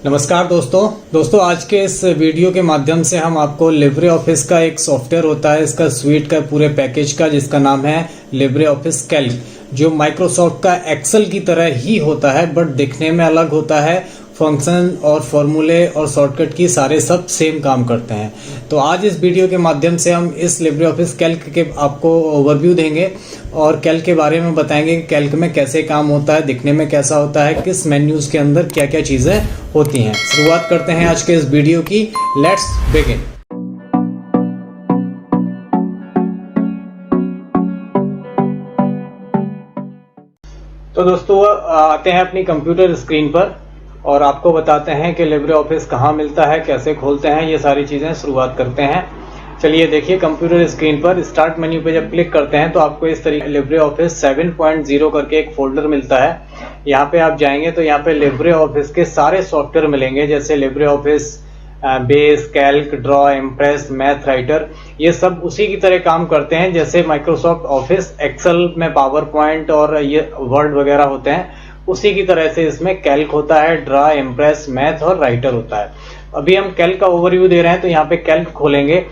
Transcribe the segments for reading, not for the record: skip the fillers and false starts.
नमस्कार दोस्तों आज के इस वीडियो के माध्यम से हम आपको लिब्रे ऑफिस का एक सॉफ्टवेयर होता है, इसका स्वीट का पूरे पैकेज का, जिसका नाम है लिब्रे ऑफिस कैल्क, जो माइक्रोसॉफ्ट का एक्सेल की तरह ही होता है बट दिखने में अलग होता है। फंक्शन और फॉर्मूले और शॉर्टकट की सारे सब सेम काम करते हैं। तो आज इस वीडियो के माध्यम से हम इस लिब्रे ऑफिस कैल्क के आपको ओवरव्यू देंगे और कैल्क के बारे में बताएंगे कि कैल्क में कैसे काम होता है, दिखने में कैसा होता है, किस मेन्यूज के अंदर क्या क्या चीज़ें होती हैं। शुरुआत करते हैं आज के इस वीडियो की। Let's begin. तो दोस्तों आते हैं अपनी कंप्यूटर स्क्रीन पर और आपको बताते हैं कि लिब्रे ऑफिस कहाँ मिलता है, कैसे खोलते हैं, ये सारी चीज़ें शुरुआत करते हैं। चलिए देखिए, कंप्यूटर स्क्रीन पर स्टार्ट मेन्यू पे जब क्लिक करते हैं तो आपको इस तरीके लिब्रे ऑफिस 7.0 करके एक फोल्डर मिलता है। यहाँ पे आप जाएंगे तो यहाँ पे लिब्रे ऑफिस के सारे सॉफ्टवेयर मिलेंगे, जैसे Libre office base, Calc, draw, impress, math writer. ये सब उसी की तरह काम करते हैं जैसे माइक्रोसॉफ्ट ऑफिस एक्सेल में पावर पॉइंट और ये वर्ड वगैरह होते हैं, उसी की तरह से इसमें कैल्क होता है, ड्रा, इम्प्रेस, मैथ और राइटर होता है। अभी हम कैल्क का ओवरव्यू दे रहे हैं तो यहाँ पे कैल्क खोलेंगे।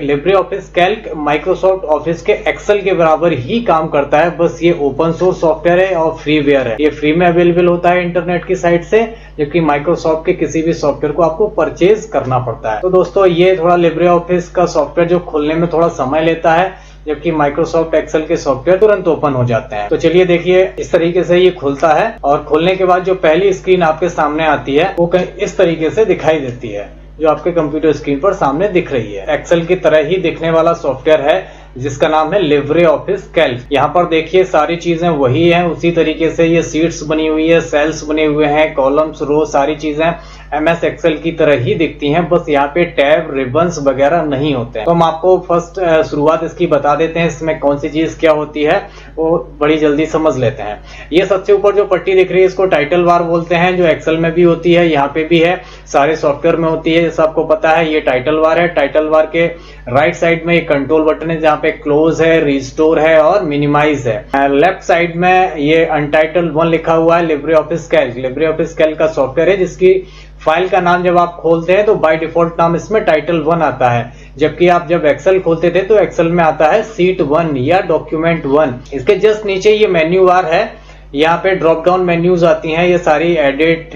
Libre office Calc Microsoft office के एक्सेल के बराबर ही काम करता है, बस ये ओपन सोर्स सॉफ्टवेयर है और फ्रीवेयर है। ये फ्री में अवेलेबल होता है इंटरनेट की साइट से, जबकि माइक्रोसॉफ्ट के किसी भी सॉफ्टवेयर को आपको परचेज करना पड़ता है। तो दोस्तों ये थोड़ा लिब्रे ऑफिस का सॉफ्टवेयर जो खोलने में थोड़ा समय लेता है, जबकि माइक्रोसॉफ्ट एक्सेल के सॉफ्टवेयर तुरंत ओपन हो जाते हैं। तो चलिए देखिए, इस तरीके से ये खुलता है और खोलने के बाद जो पहली स्क्रीन आपके सामने आती है वो इस तरीके से दिखाई देती है, जो आपके कंप्यूटर स्क्रीन पर सामने दिख रही है। एक्सेल की तरह ही दिखने वाला सॉफ्टवेयर है जिसका नाम है लिब्रे ऑफिस कैल्क। यहाँ पर देखिए सारी चीजें वही हैं, उसी तरीके से ये सीट्स बनी हुई है, सेल्स बने हुए हैं, कॉलम्स, रो, सारी चीजें MS एक्सेल की तरह ही दिखती हैं, बस यहाँ पे टैब, रिबन्स वगैरह नहीं होते हैं। तो हम आपको फर्स्ट शुरुआत इसकी बता देते हैं, इसमें कौन सी चीज क्या होती है वो बड़ी जल्दी समझ लेते हैं। ये सबसे ऊपर जो पट्टी दिख रही है इसको टाइटल बार बोलते हैं, जो एक्सेल में भी होती है, यहाँ पे भी है, सारे सॉफ्टवेयर में होती है, जैसा आपको पता है। ये टाइटल बार है। टाइटल बार के राइट साइड में एक कंट्रोल बटन है जहाँ पे क्लोज है, रिस्टोर है और मिनिमाइज है। लेफ्ट साइड में ये अनटाइटल्ड 1 लिखा हुआ है, Libre office Calc. Libre office Calc का सॉफ्टवेयर है जिसकी फाइल का नाम जब आप खोलते हैं तो बाय डिफॉल्ट नाम इसमें टाइटल 1 आता है, जबकि आप जब एक्सेल खोलते थे तो एक्सेल में आता है सीट 1 या डॉक्यूमेंट 1। इसके जस्ट नीचे ये मेन्यू बार है, यहाँ पे ड्रॉप डाउन मेन्यूज आती हैं, ये सारी edit,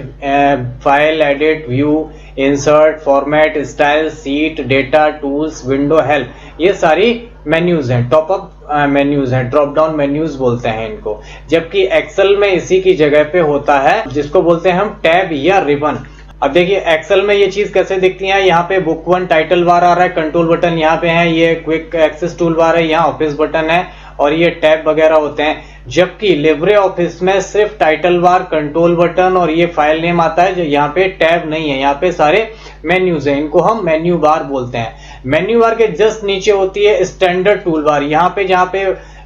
file, edit, view, insert, format, style, seat, data, tools, window, help, ये सारी मेन्यूज हैं, टॉप अप मेन्यूज हैं, ड्रॉप डाउन मेन्यूज बोलते हैं इनको। जबकि एक्सेल में इसी की जगह पे होता है जिसको बोलते हैं हम टैब या रिबन। अब देखिए एक्सेल में ये चीज कैसे दिखती है, यहाँ पे बुक 1 टाइटल बार आ रहा है, कंट्रोल बटन यहाँ पे है, ये क्विक एक्सेस टूल बार है, यहाँ ऑफिस बटन है और ये टैब वगैरह होते हैं। जबकि लिब्रे ऑफिस में सिर्फ टाइटल बार, कंट्रोल बटन और ये फाइल नेम आता है, जो यहाँ पे टैब नहीं है, यहाँ पे सारे मेन्यूज हैं, इनको हम मेन्यू बार बोलते हैं। मेन्यू बार के जस्ट नीचे होती है स्टैंडर्ड टूल बार, यहाँ पे जहाँ पे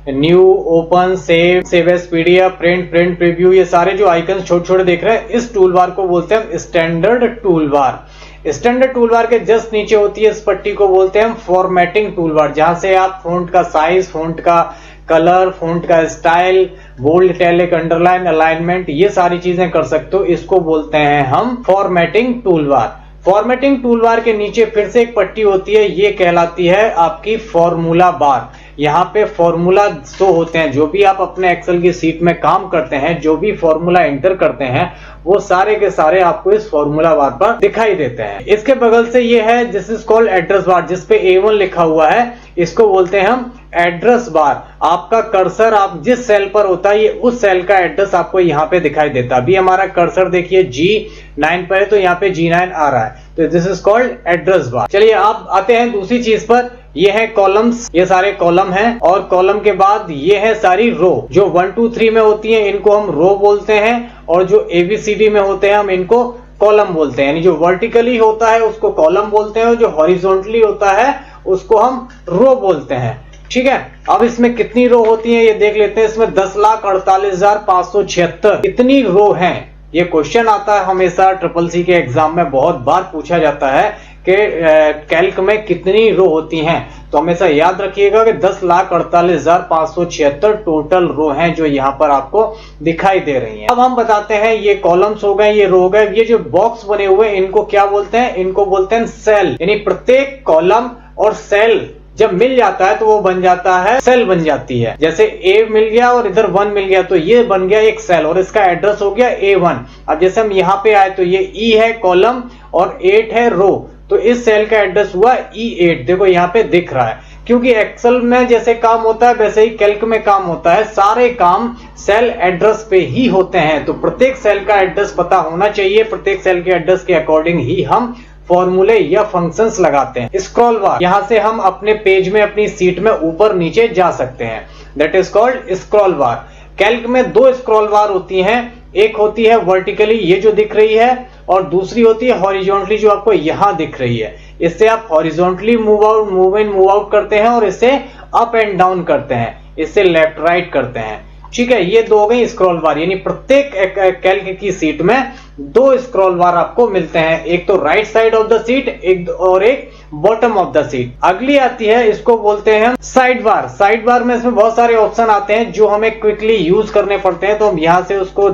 new, open, save as PDF, print preview, ये सारे जो आइकन छोटे छोटे देख रहे हैं, इस टूल बार को बोलते हैं standard tool bar. Standard tool bar के जस्ट नीचे होती है इस पट्टी को बोलते हैं हम फॉर्मेटिंग टूल बार, जहां से आप फोंट का साइज, फोंट का कलर, फोंट का style, bold, italic, underline, alignment, ये सारी चीजें कर सकते हो। इसको बोलते हैं हम formatting tool bar. Formatting tool bar के नीचे फिर से एक पट्टी होती है, ये कहलाती है आपकी फॉर्मूला बार। यहाँ पे फॉर्मूला शो होते हैं, जो भी आप अपने एक्सेल की सीट में काम करते हैं, जो भी फॉर्मूला एंटर करते हैं, वो सारे के सारे आपको इस फॉर्मूला बार पर दिखाई देते हैं। इसके बगल से ये है this is called address bar, जिसपे A1 लिखा हुआ है, इसको बोलते हैं हम एड्रेस बार। आपका कर्सर आप जिस सेल पर होता है, ये उस सेल का एड्रेस आपको यहाँ पे दिखाई देता है। अभी हमारा कर्सर देखिए G9 पर है तो यहाँ पे G9 आ रहा है, तो this is called address bar. चलिए आप आते हैं दूसरी चीज पर, ये है कॉलम्स, ये सारे कॉलम हैं और कॉलम के बाद ये है सारी रो, जो 1 2 3 में होती है इनको हम रो बोलते हैं, और जो ABCD में होते हैं हम इनको कॉलम बोलते हैं। यानी जो वर्टिकली होता है उसको कॉलम बोलते हैं और जो हॉरिजॉन्टली होता है उसको हम रो बोलते हैं। ठीक है, अब इसमें कितनी रो होती है ये देख लेते हैं। इसमें 10,48,576 कितनी रो हैं, ये क्वेश्चन आता है हमेशा CCC के एग्जाम में, बहुत बार पूछा जाता है कि कैल्क में कितनी रो होती हैं। तो हमेशा याद रखिएगा कि 10,48,576 टोटल रो हैं जो यहाँ पर आपको दिखाई दे रही हैं। अब हम बताते हैं ये कॉलम्स हो गए, ये रो गए, ये जो बॉक्स बने हुए इनको क्या बोलते हैं? इनको बोलते हैं सेल। यानी प्रत्येक कॉलम और सेल जब मिल जाता है तो वो बन जाता है सेल बन जाती है। जैसे A मिल गया और इधर 1 मिल गया तो ये बन गया एक सेल और इसका एड्रेस हो गया A1। अब जैसे हम यहाँ पे आए तो ये E है कॉलम और 8 है रो, तो इस सेल का एड्रेस हुआ E8। देखो यहाँ पे दिख रहा है, क्योंकि एक्सेल में जैसे काम होता है वैसे ही कैल्क में काम होता है, सारे काम सेल एड्रेस पे ही होते हैं। तो प्रत्येक सेल का एड्रेस पता होना चाहिए, प्रत्येक सेल के एड्रेस के अकॉर्डिंग ही हम फॉर्मूले या फंक्शंस लगाते हैं। स्क्रॉल बार, यहां से हम अपने पेज में अपनी सीट में ऊपर नीचे जा सकते हैं, that is called scroll bar. Calc में 2 स्क्रॉल बार होती हैं, एक होती है वर्टिकली ये जो दिख रही है और दूसरी होती है हॉरिजॉन्टली जो आपको यहां दिख रही है। इससे आप horizontally move in move out करते हैं और इससे अप एंड डाउन करते हैं, इससे लेफ्ट राइट करते हैं। ठीक है, ये 2 हो गई स्क्रॉल बार। यानी प्रत्येक कैल्क की सीट में 2 स्क्रॉल बार आपको मिलते हैं, एक तो right side of the seat एक बॉटम ऑफ द सीट। अगली आती है, इसको बोलते हैं साइड बार। साइड बार में इसमें बहुत सारे ऑप्शन आते हैं जो हमें क्विकली यूज करने पड़ते हैं, तो हम यहां से उसको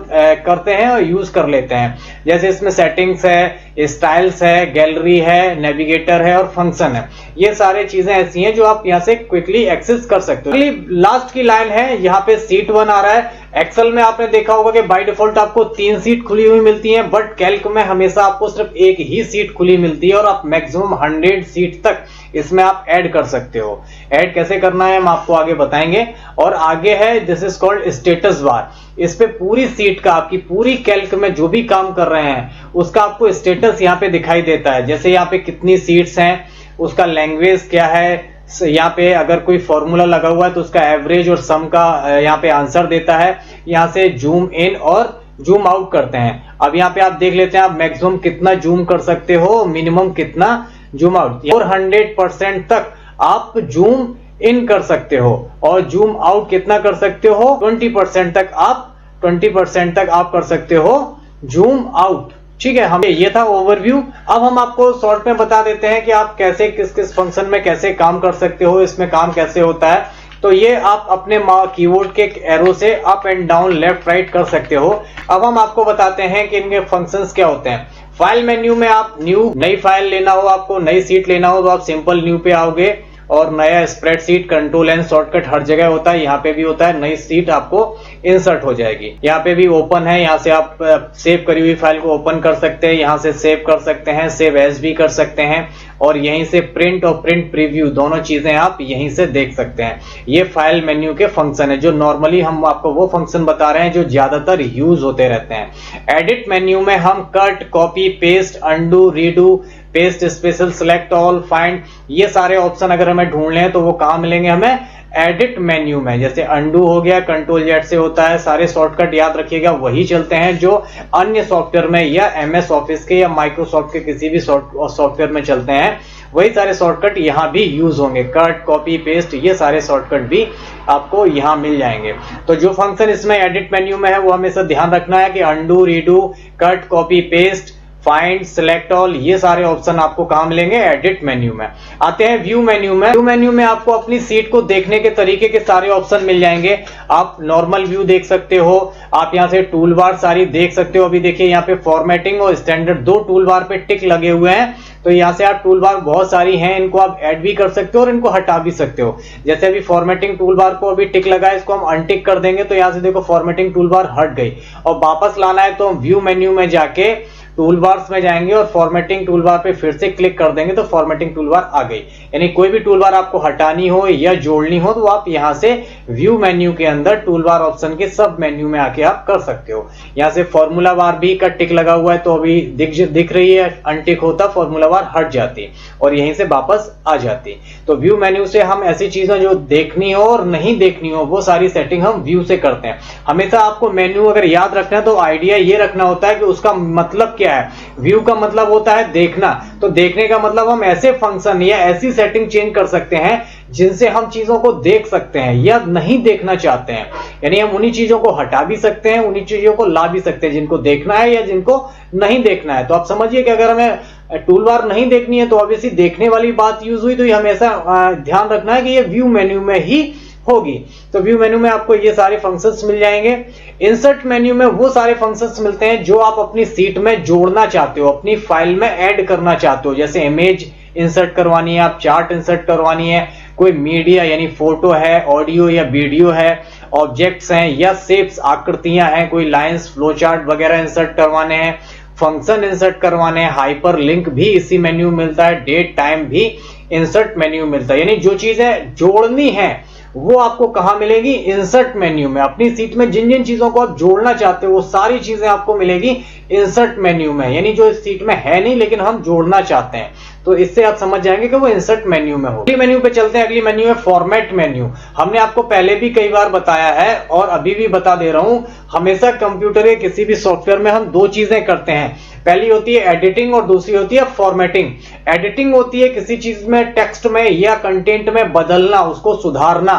करते हैं और यूज कर लेते हैं। जैसे इसमें सेटिंग्स है, स्टाइल्स है, गैलरी है, नेविगेटर है और फंक्शन है। ये सारे चीजें ऐसी हैं जो आप यहां से क्विकली एक्सेस कर सकते हो। अगली लास्ट की लाइन है, यहाँ पे सीट 1 आ रहा है। एक्सेल में आपने देखा होगा कि बाय डिफॉल्ट आपको 3 सीट खुली हुई मिलती हैं, बट कैल्क में हमेशा आपको सिर्फ एक ही सीट खुली मिलती है और आप मैक्सिमम 100 सीट तक इसमें आप ऐड कर सकते हो। ऐड कैसे करना है हम आपको आगे बताएंगे। और आगे है this is called status bar. इस पे पूरी सीट का, आपकी पूरी कैल्क में जो भी काम कर रहे हैं उसका आपको स्टेटस यहाँ पे दिखाई देता है। जैसे यहाँ पे कितनी सीट्स हैं, उसका लैंग्वेज क्या है, यहाँ पे अगर कोई फॉर्मूला लगा हुआ है तो उसका एवरेज और सम का यहाँ पे आंसर देता है। यहाँ से जूम इन और जूम आउट करते हैं। अब यहाँ पे आप देख लेते हैं आप मैक्सिमम कितना जूम कर सकते हो, मिनिमम कितना जूम आउट। 400% तक आप जूम इन कर सकते हो और जूम आउट कितना कर सकते हो, 20% तक आप कर सकते हो जूम आउट। ठीक है, हम ये था ओवरव्यू। अब हम आपको शॉर्ट में बता देते हैं कि आप कैसे किस किस फंक्शन में कैसे काम कर सकते हो, इसमें काम कैसे होता है। तो ये आप अपने कीबोर्ड के एरो से up and down left right कर सकते हो। अब हम आपको बताते हैं कि इनके फंक्शंस क्या होते हैं। फाइल मेन्यू में आप नई फाइल लेना हो, आपको नई सीट लेना हो तो आप सिंपल न्यू पे आओगे और नया स्प्रेडशीट कंट्रोल एंड शॉर्टकट हर जगह होता है, यहाँ पे भी होता है। नई सीट आपको इंसर्ट हो जाएगी। यहाँ पे भी ओपन है, यहाँ से आप सेव करी हुई फाइल को ओपन कर सकते हैं, यहाँ से सेव कर सकते हैं, सेव एज भी कर सकते हैं और यहीं से प्रिंट और प्रिंट प्रीव्यू दोनों चीजें आप यहीं से देख सकते हैं। ये फाइल मेन्यू के फंक्शन है जो नॉर्मली हम आपको वो फंक्शन बता रहे हैं जो ज्यादातर यूज होते रहते हैं। एडिट मेन्यू में हम cut, copy, paste, undo, redo, paste, special, select all, find, ये सारे ऑप्शन अगर हमें ढूंढने हैं तो वो कहां मिलेंगे हमें? एडिट मेन्यू में। जैसे अंडू हो गया, कंट्रोल जेड से होता है। सारे शॉर्टकट याद रखिएगा वही चलते हैं जो अन्य सॉफ्टवेयर में या एमएस ऑफिस के या माइक्रोसॉफ्ट के किसी भी सॉफ्टवेयर में चलते हैं, वही सारे शॉर्टकट यहाँ भी यूज होंगे। कट, कॉपी, पेस्ट, ये सारे शॉर्टकट भी आपको यहाँ मिल जाएंगे। तो जो फंक्शन इसमें एडिट मेन्यू में है वो हमेशा ध्यान रखना है कि undo, redo, cut, copy, paste, find, select all, ये सारे ऑप्शन आपको कहां मिलेंगे? एडिट मेन्यू में। आते हैं व्यू मेन्यू में। व्यू मेन्यू में आपको अपनी सीट को देखने के तरीके के सारे ऑप्शन मिल जाएंगे। आप नॉर्मल व्यू देख सकते हो, आप यहां से टूल बार सारी देख सकते हो। अभी देखिए यहाँ पे फॉर्मेटिंग और स्टैंडर्ड 2 टूल बार पे टिक लगे हुए हैं, तो यहाँ से आप टूल बार बहुत सारी हैं, इनको आप ऐड भी कर सकते हो और इनको हटा भी सकते हो। जैसे अभी फॉर्मेटिंग टूल बार को अभी टिक लगा है, इसको हम अनटिक कर देंगे तो यहाँ से देखो फॉर्मेटिंग टूल बार हट गई। और वापस लाना है तो हम व्यू मेन्यू में जाके टूल बार्स में जाएंगे और फॉर्मेटिंग टूल बार पे फिर से क्लिक कर देंगे तो फॉर्मेटिंग टूल बार आ गई। यानी कोई भी टूल बार आपको हटानी हो या जोड़नी हो तो आप यहां से व्यू मेन्यू के अंदर टूल बार ऑप्शन के सब मेन्यू में आके आप कर सकते हो। यहां से फॉर्मूला बार भी का टिक लगा हुआ है तो अभी दिख रही है, अनटिक होता फॉर्मूला बार हट जाती और यहीं से वापस आ जाती। तो व्यू मेन्यू से हम ऐसी चीजें जो देखनी हो और नहीं देखनी हो वो सारी सेटिंग हम व्यू से करते हैं। हमेशा आपको मेन्यू अगर याद रखना है तो आइडिया ये रखना होता है कि उसका मतलब क्या है। व्यू का मतलब होता है देखना, तो देखने का मतलब हम ऐसे फंक्शन या ऐसी सेटिंग चेंज कर सकते हैं जिनसे हम चीजों को देख सकते हैं या नहीं देखना चाहते हैं। यानी हम उन्हीं चीजों को हटा भी सकते हैं, उन्हीं चीजों को ला भी सकते हैं जिनको देखना है या जिनको नहीं देखना है। तो आप समझिए कि अगर हमें टूल बार नहीं देखनी है तो ऑब्वियसली देखने वाली बात यूज हुई, तो ये हमेशा ध्यान रखना है कि ये व्यू मेन्यू में ही होगी। तो व्यू मेन्यू में आपको ये सारे फंक्शंस मिल जाएंगे। इंसर्ट मेन्यू में वो सारे फंक्शंस मिलते हैं जो आप अपनी सीट में जोड़ना चाहते हो, अपनी फाइल में ऐड करना चाहते हो। जैसे इमेज इंसर्ट करवानी है, आप चार्ट इंसर्ट करवानी है, कोई मीडिया यानी फोटो है, ऑडियो या वीडियो है, ऑब्जेक्ट्स हैं या शेप्स आकृतियां हैं, कोई लाइंस, फ्लो चार्ट वगैरह इंसर्ट करवाने हैं, फंक्शन इंसर्ट करवाने हैं, हाइपर लिंक भी इसी मेन्यू मिलता है, डेट टाइम भी इंसर्ट मेन्यू मिलता है। यानी जो चीजें जोड़नी है वो आपको कहां मिलेगी? इंसर्ट मेन्यू में। अपनी सीट में जिन जिन चीजों को आप जोड़ना चाहते हो वो सारी चीजें आपको मिलेगी इंसर्ट मेन्यू में, यानी जो इस सीट में है नहीं लेकिन हम जोड़ना चाहते हैं, तो इससे आप समझ जाएंगे कि वो इंसर्ट मेन्यू में हो। अगली मेन्यू पे चलते हैं। अगली मेन्यू है फॉर्मेट मेन्यू। हमने आपको पहले भी कई बार बताया है और अभी भी बता दे रहा हूं, हमेशा कंप्यूटर या किसी भी सॉफ्टवेयर में हम दो चीजें करते हैं। पहली होती है एडिटिंग और दूसरी होती है फॉर्मेटिंग। एडिटिंग होती है किसी चीज में, टेक्स्ट में या कंटेंट में बदलना, उसको सुधारना,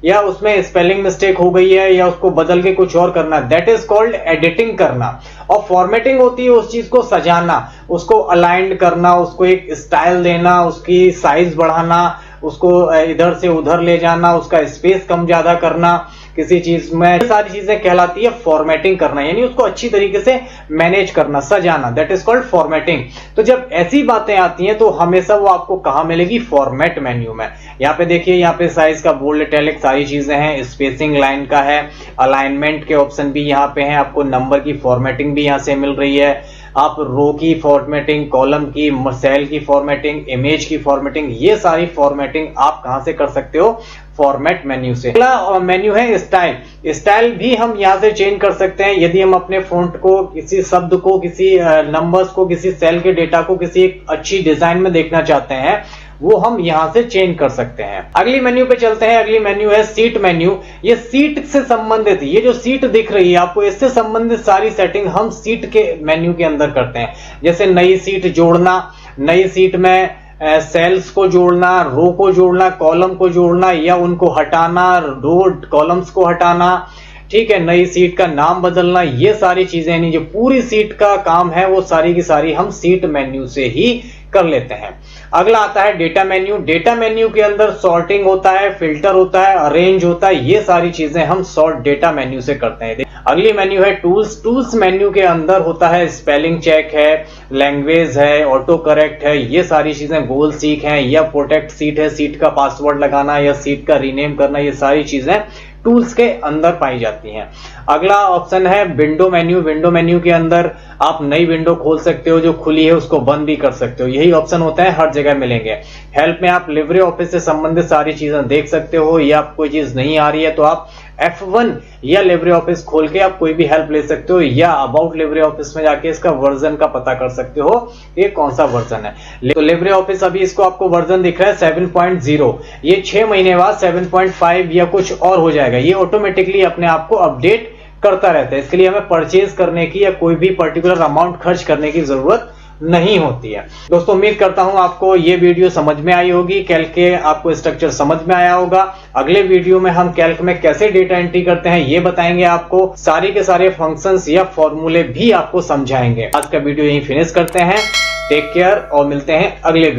या उसमें स्पेलिंग मिस्टेक हो गई है या उसको बदल के कुछ और करना, दैट इज कॉल्ड एडिटिंग करना। और फॉर्मेटिंग होती है उस चीज को सजाना, उसको अलाइंड करना, उसको एक स्टाइल देना, उसकी साइज बढ़ाना, उसको इधर से उधर ले जाना, उसका स्पेस कम ज्यादा करना किसी चीज में, सारी चीजें कहलाती है फॉर्मेटिंग करना, यानी उसको अच्छी तरीके से मैनेज करना, सजाना, दैट इज कॉल्ड फॉर्मेटिंग। तो जब ऐसी बातें आती हैं तो हमेशा वो आपको कहां मिलेगी? फॉर्मेट मेन्यू में। यहाँ पे देखिए, यहाँ पे साइज का, बोल्ड, इटैलिक सारी चीजें हैं, स्पेसिंग लाइन का है, अलाइनमेंट के ऑप्शन भी यहाँ पे हैं, आपको नंबर की फॉर्मेटिंग भी यहाँ से मिल रही है, आप रो की फॉर्मेटिंग, कॉलम की, सेल की फॉर्मेटिंग, इमेज की फॉर्मेटिंग, ये सारी फॉर्मेटिंग आप कहां से कर सकते हो? फॉर्मेट मेन्यू से। अगला मेन्यू है स्टाइल। स्टाइल भी हम यहां से चेंज कर सकते हैं। यदि हम अपने फॉन्ट को, किसी शब्द को, किसी नंबर्स को, किसी सेल के डेटा को किसी एक अच्छी डिजाइन में देखना चाहते हैं, वो हम यहां से चेंज कर सकते हैं। अगली मेन्यू पे चलते हैं। अगली मेन्यू है सीट मेन्यू। ये सीट से संबंधित, ये जो सीट दिख रही है आपको, इससे संबंधित सारी सेटिंग हम सीट के मेन्यू के अंदर करते हैं। जैसे नई सीट जोड़ना, नई सीट में सेल्स को जोड़ना, रो को जोड़ना, कॉलम को जोड़ना या उनको हटाना, रो कॉलम्स को हटाना, ठीक है, नई सीट का नाम बदलना, ये सारी चीजें, यानी जो पूरी सीट का काम है वो सारी की सारी हम सीट मेन्यू से ही कर लेते हैं। अगला आता है डेटा मेन्यू। डेटा मेन्यू के अंदर सॉर्टिंग होता है, फिल्टर होता है, अरेंज होता है, ये सारी चीजें हम सॉर्ट डेटा मेन्यू से करते हैं। अगली मेन्यू है टूल्स। टूल्स मेन्यू के अंदर होता है स्पेलिंग चेक है, लैंग्वेज है, ऑटो करेक्ट है, ये सारी चीजें, गोल सीक है या प्रोटेक्ट सीट है, सीट का पासवर्ड लगाना या सीट का रीनेम करना, ये सारी चीजें टूल्स के अंदर पाई जाती हैं। अगला ऑप्शन है विंडो मेन्यू। विंडो मेन्यू के अंदर आप नई विंडो खोल सकते हो, जो खुली है उसको बंद भी कर सकते हो। यही ऑप्शन होता है, हर जगह मिलेंगे। हेल्प में आप लिब्रे ऑफिस से संबंधित सारी चीजें देख सकते हो, या आप कोई चीज नहीं आ रही है तो आप F1 या लिब्रे ऑफिस खोल के आप कोई भी हेल्प ले सकते हो, या अबाउट लिब्रे ऑफिस में जाके इसका वर्जन का पता कर सकते हो ये कौन सा वर्जन है। तो लिब्रे ऑफिस अभी इसको आपको वर्जन दिख रहा है 7.0, ये 6 महीने बाद 7.5 या कुछ और हो जाएगा। ये ऑटोमेटिकली अपने आप को अपडेट करता रहता है, इसके लिए हमें परचेज करने की या कोई भी पर्टिकुलर अमाउंट खर्च करने की जरूरत नहीं होती है। दोस्तों, उम्मीद करता हूं आपको ये वीडियो समझ में आई होगी, कैल्क के आपको स्ट्रक्चर समझ में आया होगा। अगले वीडियो में हम कैल्क में कैसे डेटा एंट्री करते हैं ये बताएंगे आपको, सारे के सारे फंक्शंस या फॉर्मूले भी आपको समझाएंगे। आज का वीडियो यहीं फिनिश करते हैं। टेक केयर और मिलते हैं अगले वीडियो।